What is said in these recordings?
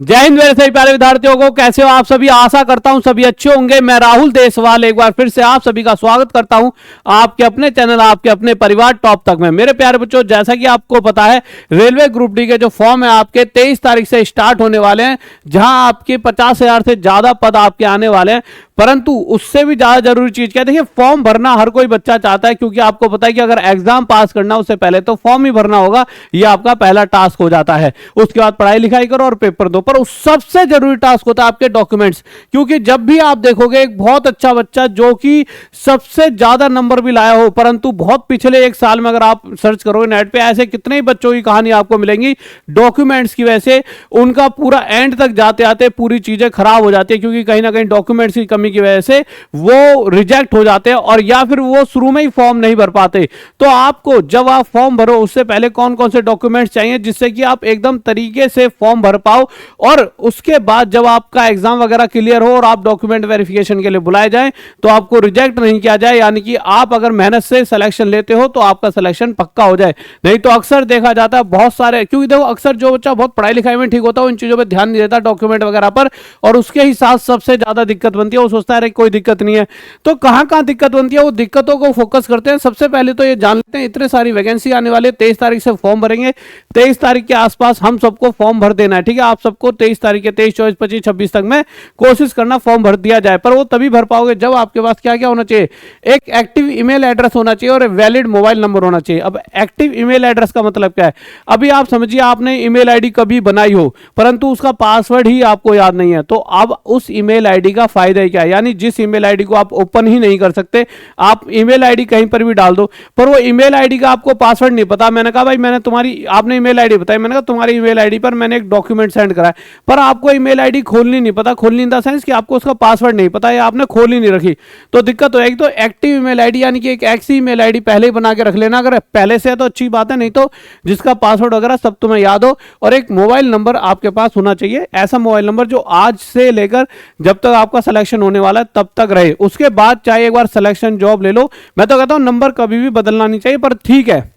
जय हिंद मेरे सभी प्यारे विद्यार्थियों को, कैसे हो आप सभी। आशा करता हूं सभी अच्छे होंगे। मैं राहुल देसवाल एक बार फिर से आप सभी का स्वागत करता हूं आपके अपने चैनल, आपके अपने परिवार टॉप तक में। मेरे प्यारे बच्चों, जैसा कि आपको पता है, रेलवे ग्रुप डी के जो फॉर्म है आपके 23 तारीख से स्टार्ट होने वाले हैं, जहां आपके 50,000 से ज्यादा पद आपके आने वाले हैं। परंतु उससे भी ज्यादा जरूरी चीज क्या है, देखिए फॉर्म भरना हर कोई बच्चा चाहता है, क्योंकि आपको पता है कि अगर एग्जाम पास करना उससे पहले तो फॉर्म ही भरना होगा। यह आपका पहला टास्क हो जाता है। उसके बाद पढ़ाई लिखाई करो और पेपर दो। पर उस सबसे जरूरी टास्क होता है आपके डॉक्यूमेंट्स, क्योंकि जब भी आप देखोगे एक बहुत अच्छा बच्चा जो कि सबसे ज्यादा नंबर भी लाया हो, परंतु बहुत पिछले एक साल में अगर आप सर्च करोगे नेट पे, ऐसे कितने ही बच्चों की कहानी आपको मिलेंगी डॉक्यूमेंट्स की वजह से उनका पूरा एंड तक जाते आते पूरी चीजें खराब हो जाती है, क्योंकि कहीं ना कहीं डॉक्यूमेंट्स की कमी की वजह से वो रिजेक्ट हो जाते हैं और या फिर वो शुरू में ही फॉर्म नहीं भर पाते। तो आपको जब आप फॉर्म भरो उससे पहले कौन कौन से डॉक्यूमेंट्स चाहिए जिससे कि आप एकदम तरीके से फॉर्म भर पाओ, और उसके बाद जब आपका एग्जाम वगैरह क्लियर हो और आप डॉक्यूमेंट वेरिफिकेशन के लिए बुलाए जाएं तो आपको रिजेक्ट नहीं किया जाए, यानी कि आप अगर मेहनत से सिलेक्शन लेते हो तो आपका सिलेक्शन पक्का हो जाए। नहीं तो अक्सर देखा जाता है बहुत सारे, क्योंकि देखो अक्सर जो बच्चा बहुत पढ़ाई लिखाई में ठीक होता है इन चीजों पर ध्यान नहीं देता डॉक्यूमेंट वगैरह पर, और उसके ही साथ सबसे ज्यादा दिक्कत बनती है। वो सोचता है कोई दिक्कत नहीं है। तो कहां कहां दिक्कत बनती है वो दिक्कतों को फोकस करते हैं। सबसे पहले तो ये जान लेते हैं, इतने सारी वैकेंसी आने वाले 23 तारीख से फॉर्म भरेंगे। 23 तारीख के आसपास हम सबको फॉर्म भर देना है, ठीक है। आप सबको 23 तारीख के 23, 24, 25, 26 तक में कोशिश करना फॉर्म भर दिया जाए। पर वो तभी भर पाओगे जब आपके पास क्या क्या होना चाहिए, एक एक्टिव ईमेल एड्रेस होना चाहिए और वैलिड मोबाइल नंबर होना चाहिए। अब एक्टिव ईमेल एड्रेस का मतलब क्या है, अभी आप समझिए आपने ईमेल आईडी कभी बनाई हो परंतु उसका पासवर्ड ही आपको याद नहीं है, तो अब उस ईमेल आईडी का फायदा क्या है, यानी जिस ईमेल आईडी को आप ओपन ही नहीं कर सकते, आप ईमेल आईडी कहीं पर भी डाल दो पर वो ईमेल आईडी का आपको पासवर्ड नहीं पता। मैंने कहा भाई मैंने तुम्हारी, आपने ईमेल आईडी बताई, मैंने कहा तुम्हारी ईमेल आईडी पर मैंने एक डॉक्यूमेंट सेंड करा है, पर आपको ईमेल आईडी खोलनी नहीं पता। खोलनी इन द सेंस कि आपको उसका पासवर्ड नहीं पता या आपने खोल ही नहीं रखी, तो दिक्कत होगी। तो एक्टिव ईमेल आईडी यानी कि एक ऐसी ईमेल आईडी पहले ही बना के रख लेना, अगर पहले से है तो अच्छी बात है, नहीं तो जिसका पासवर्ड वगैरह सब तुम्हें याद हो। और एक मोबाइल नंबर आपके पास होना चाहिए, ऐसा मोबाइल नंबर जो आज से लेकर जब तक आपका सिलेक्शन होने वाला है तब तक रहे। उसके बाद चाहे एक बार सिलेक्शन जॉब ले लो, मैं तो कहता हूं नंबर कभी भी बदलना नहीं चाहिए, पर ठीक है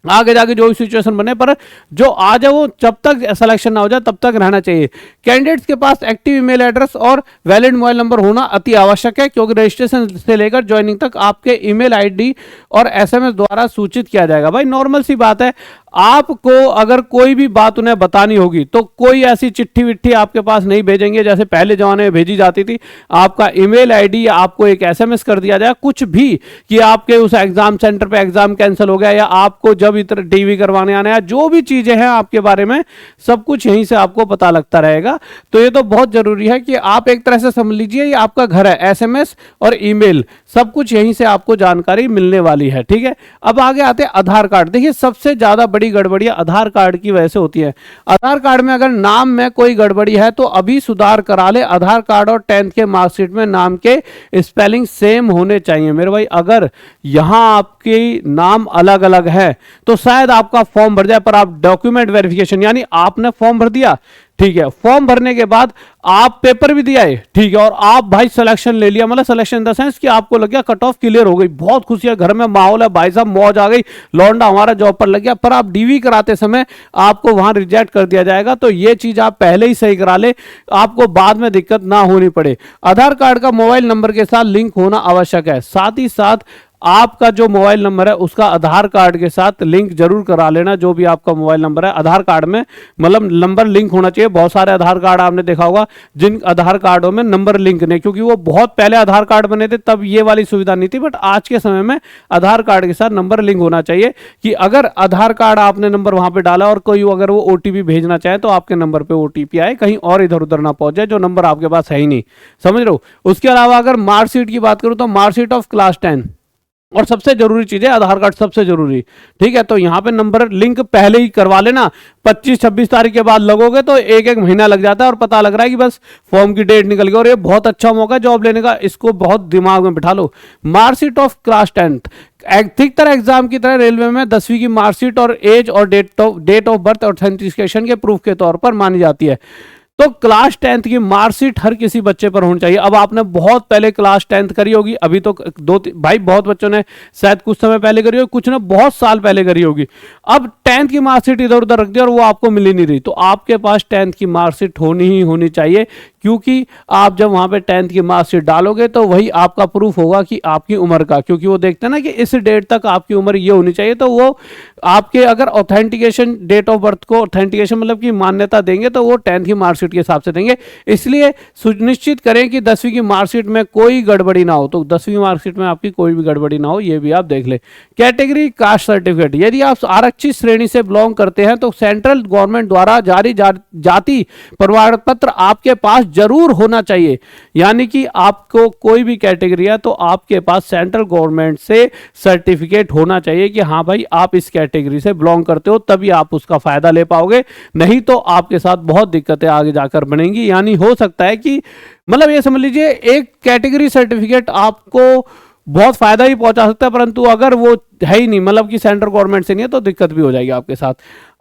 आगे जाके जो भी सिचुएशन बने, पर जो आ जाए वो जब तक सिलेक्शन ना हो जाए तब तक रहना चाहिए। कैंडिडेट्स के पास एक्टिव ईमेल एड्रेस और वैलिड मोबाइल नंबर होना अति आवश्यक है, क्योंकि रजिस्ट्रेशन से लेकर ज्वाइनिंग तक आपके ईमेल आईडी और एसएमएस द्वारा सूचित किया जाएगा। भाई नॉर्मल सी बात है, आपको अगर कोई भी बात उन्हें बतानी होगी तो कोई ऐसी चिट्ठी विट्ठी आपके पास नहीं भेजेंगे जैसे पहले जमाने में भेजी जाती थी। आपका ईमेल आईडी या आपको एक एसएमएस कर दिया जाए, कुछ भी कि आपके उस एग्जाम सेंटर पे एग्जाम कैंसिल हो गया या आपको जब इधर टीवी करवाने आने या जो भी चीजें हैं आपके बारे में सब कुछ यहीं से आपको पता लगता रहेगा। तो ये तो बहुत जरूरी है कि आप एक तरह से समझ लीजिए ये आपका घर है, एसएमएस और ईमेल सब कुछ यहीं से आपको जानकारी मिलने वाली है, ठीक है। अब आगे आते हैं आधार कार्ड। देखिए सबसे ज्यादा बड़ी गड़बड़ी आधार कार्ड की वजह से होती है। आधार कार्ड में अगर नाम में कोई गड़बड़ी है तो अभी सुधार करा ले। आधार कार्ड और 10th के मार्कशीट में नाम के स्पेलिंग सेम होने चाहिए मेरे भाई। अगर यहां आपके नाम अलग अलग है तो शायद आपका फॉर्म भर जाए, पर आप डॉक्यूमेंट वेरिफिकेशन यानी आपने फॉर्म भर दिया, ठीक है, फॉर्म भरने के बाद आप पेपर भी दिया है, ठीक है, और आप भाई सिलेक्शन ले लिया, मतलब सिलेक्शन इन द सेंस कि आपको लग गया कट ऑफ क्लियर हो गई, बहुत खुशी है, घर में माहौल है, भाई साहब मौज आ गई, लौंडा हमारा जॉब पर लग गया, पर आप डीवी कराते समय आपको वहां रिजेक्ट कर दिया जाएगा। तो ये चीज आप पहले ही सही करा ले, आपको बाद में दिक्कत ना होनी पड़े। आधार कार्ड का मोबाइल नंबर के साथ लिंक होना आवश्यक है, साथ ही साथ आपका जो मोबाइल नंबर है उसका आधार कार्ड के साथ लिंक जरूर करा लेना। जो भी आपका मोबाइल नंबर है आधार कार्ड में मतलब नंबर लिंक होना चाहिए। बहुत सारे आधार कार्ड आपने देखा होगा जिन आधार कार्डों में नंबर लिंक नहीं, क्योंकि वो बहुत पहले आधार कार्ड बने थे तब ये वाली सुविधा नहीं थी, बट आज के समय में आधार कार्ड के साथ नंबर लिंक होना चाहिए कि अगर आधार कार्ड आपने नंबर वहां पर डाला और कोई अगर वो ओटीपी भेजना चाहे तो आपके नंबर पर ओटीपी आए, कहीं और इधर उधर ना पहुंच जाए जो नंबर आपके पास है ही नहीं, समझ रहे हो। उसके अलावा अगर मार्कशीट की बात करूं तो मार्कशीट ऑफ क्लास 10 और सबसे जरूरी चीज है आधार कार्ड, सबसे जरूरी, ठीक है। तो यहां पे नंबर लिंक पहले ही करवा लेना। 25-26 तारीख के बाद लगोगे तो एक एक महीना लग जाता है और पता लग रहा है कि बस फॉर्म की डेट निकल गई, और ये बहुत अच्छा मौका है जॉब लेने का, इसको बहुत दिमाग में बिठा लो। मार्कशीट ऑफ क्लास 10 ठीक तरह एग्जाम की तरह रेलवे में 10वीं की मार्कशीट और एज और डेट ऑफ बर्थ ऑथेंटिकेशन के प्रूफ के तौर पर मानी जाती है। तो क्लास 10th की मार्कशीट हर किसी बच्चे पर होनी चाहिए। अब आपने बहुत पहले क्लास 10th करी होगी, अभी तो भाई बहुत बच्चों ने शायद कुछ समय पहले करी होगी, कुछ ने बहुत साल पहले करी होगी। अब 10th की मार्कशीट इधर उधर रख दी और वो आपको मिल ही नहीं रही, तो आपके पास 10th की मार्कशीट होनी ही होनी चाहिए, क्योंकि आप जब वहां पे 10th की मार्कशीट डालोगे तो वही आपका प्रूफ होगा कि आपकी उम्र का, क्योंकि वो देखते हैं ना कि इस डेट तक आपकी उम्र ये होनी चाहिए, तो वो आपके अगर ऑथेंटिकेशन डेट ऑफ बर्थ को ऑथेंटिकेशन मतलब कि मान्यता देंगे तो वो 10th की मार्कशीट के हिसाब से देंगे। इसलिए सुनिश्चित करें कि 10वीं की मार्कशीट में कोई गड़बड़ी ना हो, तो 10वीं मार्कशीट में आपकी कोई भी गड़बड़ी ना हो, ये भी आप देख ले। कैटेगरी कास्ट सर्टिफिकेट, यदि आप आरक्षित श्रेणी से बिलोंग करते हैं तो सेंट्रल गवर्नमेंट द्वारा जारी जाति प्रमाण पत्र आपके पास जरूर होना चाहिए। यानी कि आपको कोई भी कैटेगरी है तो आपके पास सेंट्रल गवर्नमेंट से सर्टिफिकेट होना चाहिए कि हाँ भाई आप इस कैटेगरी से बिलोंग करते हो, तभी आप उसका फायदा ले पाओगे, नहीं तो आपके साथ बहुत दिक्कतें आगे जाकर बनेंगी। यानी हो सकता है कि मतलब ये समझ लीजिए एक कैटेगरी सर्टिफिकेट आपको बहुत फायदा ही पहुंचा सकता है, परंतु अगर वो है ही नहीं, मतलब कि सेंट्रल गवर्नमेंट से नहीं है, तो दिक्कत भी हो जाएगी आपके साथ।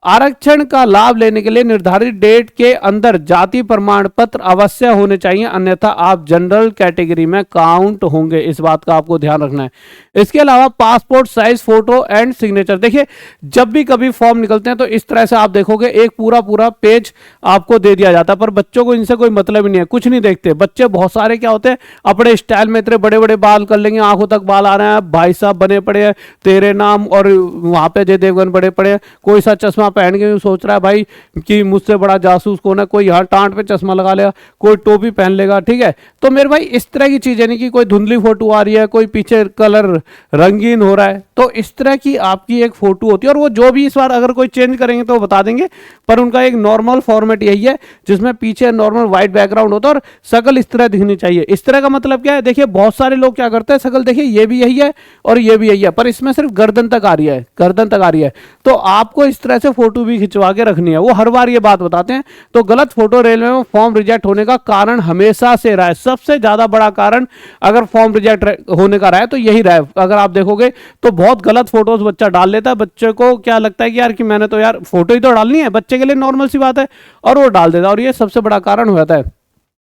आरक्षण का लाभ लेने के लिए निर्धारित डेट के अंदर जाति प्रमाण पत्र अवश्य होने चाहिए, अन्यथा आप जनरल कैटेगरी में काउंट होंगे, इस बात का आपको ध्यान रखना है। इसके अलावा passport size photo and signature, देखिए जब भी कभी फॉर्म निकलते हैं तो इस तरह से आप देखोगे एक पूरा पूरा पेज आपको दे दिया जाता है, पर बच्चों को इनसे कोई मतलब ही नहीं है, कुछ नहीं देखते बच्चे। बहुत सारे क्या होते हैं अपने स्टाइल में इतने बड़े बड़े बाल कर लेंगे, आंखों तक बाल आ रहे हैं, भाई साहब बने पड़े हैं तेरे नाम, और वहां पे जय देवगन बड़े पड़े हैं, कोई सा चश्मा पहन के सोच रहा है भाई कि मुझसे बड़ा जासूस कौन है, कोई यहाँ टांट पे चश्मा लगा लेगा, कोई टोपी पहन लेगा, ठीक है। तो मेरे भाई इस तरह की चीजें नहीं कि कोई धुंधली फोटो आ रही है, कोई पीछे कलर रंगीन हो रहा है, तो इस तरह की आपकी एक फोटो होती है, और वो जो भी इस बार अगर कोई चेंज करेंगे तो बता देंगे, पर उनका एक नॉर्मल फॉर्मेट यही है जिसमें पीछे नॉर्मल व्हाइट बैकग्राउंड होता है और शकल इस तरह दिखनी चाहिए। इस तरह का मतलब क्या है, देखिए बहुत सारे लोग क्या करते हैं, शकल देखिए ये भी यही है और ये भी यही है, पर इसमें सिर्फ गर्दन तक आ रही है, गर्दन तक आ रही है, तो आपको इस तरह से फोटो भी खिंचवा के रखनी है। वो हर बार ये बात बताते हैं। तो गलत फोटो रेलवे में फॉर्म रिजेक्ट होने का कारण हमेशा से रहा है, सबसे ज्यादा बड़ा कारण अगर फॉर्म रिजेक्ट होने का रहा है तो यही रहा है। अगर आप देखोगे तो बहुत गलत फोटोज बच्चा डाल लेता है, बच्चे को क्या लगता है कि यार कि मैंने तो यार फोटो ही तो डालनी है, बच्चे के लिए नॉर्मल सी बात है, और वो डाल देता है, और ये सबसे बड़ा कारण हो जाता है।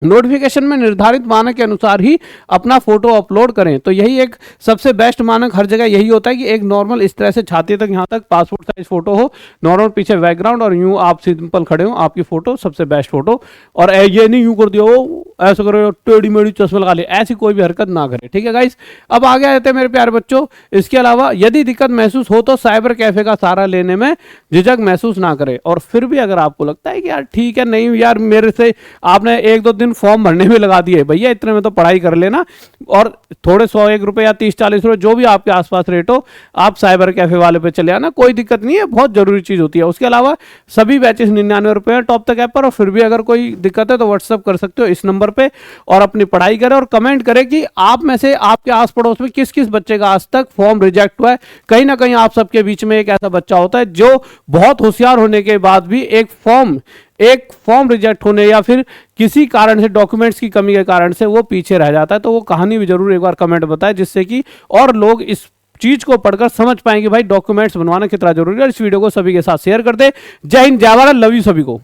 नोटिफिकेशन में निर्धारित मानक के अनुसार ही अपना फोटो अपलोड करें, तो यही एक सबसे बेस्ट मानक हर जगह यही होता है कि एक नॉर्मल इस तरह से छाती तक यहाँ तक पासपोर्ट साइज फोटो हो, नॉर्मल पीछे बैकग्राउंड और यूं आप सिंपल खड़े हो, आपकी फोटो सबसे बेस्ट फोटो। और ये नहीं यूं कर दिया हो ऐसा करो टेढ़ी मेढ़ी चश्मा लगा ले, ऐसी कोई भी हरकत ना करे, ठीक है गाइस। अब आगे आते हैं मेरे प्यारे बच्चों। इसके अलावा यदि दिक्कत महसूस हो तो साइबर कैफे का सहारा लेने में झिझक महसूस ना करें, और फिर भी अगर आपको लगता है कि यार ठीक है नहीं यार मेरे से आपने 1-2 दिन फॉर्म भरने में लगा दिए, भैया इतने में तो पढ़ाई कर लेना, और थोड़े 100-1 रुपए या 30-40 रुपए जो भी आपके आसपास रेट हो, आप साइबर कैफे वाले पे चले आना, कोई दिक्कत नहीं है, बहुत जरूरी चीज होती है। उसके अलावा सभी बैचेस 99 रुपए टॉप तक ऐप पर, और फिर भी अगर कोई दिक्कत है तो व्हाट्सअप कर सकते हो इस नंबर पे, और अपनी पढ़ाई करें और कमेंट करें कि आप में से आपके आस पड़ोस में किस किस बच्चे का आज तक फॉर्म रिजेक्ट हुआ है। कहीं ना कहीं आप सबके बीच में एक ऐसा बच्चा होता है जो बहुत होशियार होने के बाद भी एक फॉर्म रिजेक्ट होने या फिर किसी कारण से डॉक्यूमेंट्स की कमी के कारण से वो पीछे रह जाता है। तो वो कहानी भी जरूर एक बार कमेंट बताएं, जिससे कि और लोग इस चीज को पढ़कर समझ पाएंगे भाई डॉक्यूमेंट्स बनवाना कितना जरूरी है। इस वीडियो को सभी के साथ शेयर कर दे। जय हिंद, जय भारत, लव यू सभी को।